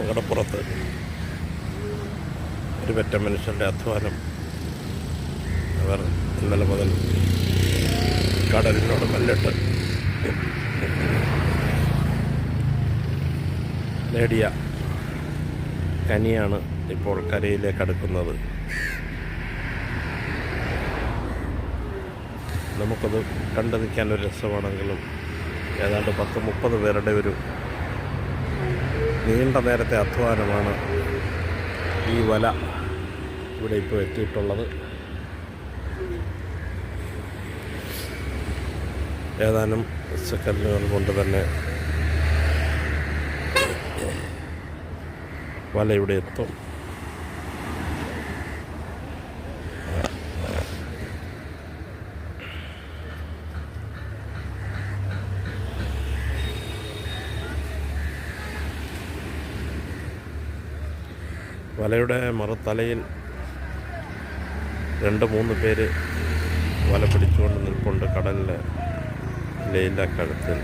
കടപ്പുറത്ത് ഒരു പറ്റ മനുഷ്യൻ്റെ അധ്വാനം അവർ ഇന്നലെ മുതൽ കടലിനോട് മല്ലിട്ട് നേടിയ കനിയാണ് ഇപ്പോൾ കരയിലേക്ക് അടുക്കുന്നത്. നമുക്കത് കണ്ടു നിൽക്കാനൊരു രസമാണെങ്കിലും ഏതാണ്ട് 10-30 പേരുടെ ഒരു നീണ്ട നേരത്തെ അധ്വാനമാണ് ഈ വല ഇവിടെ ഇപ്പോൾ എത്തിയിട്ടുള്ളത്. ഏതാനും സെക്കൻഡുകൾ കൊണ്ട് തന്നെ വല ഇവിടെ എത്തും. വലയുടെ മറുതലയിൽ 2-3 പേര് വല പിടിച്ചുകൊണ്ട് നിൽപ്പുണ്ട് കടലിലെ ലൈല കഴുത്തിൽ.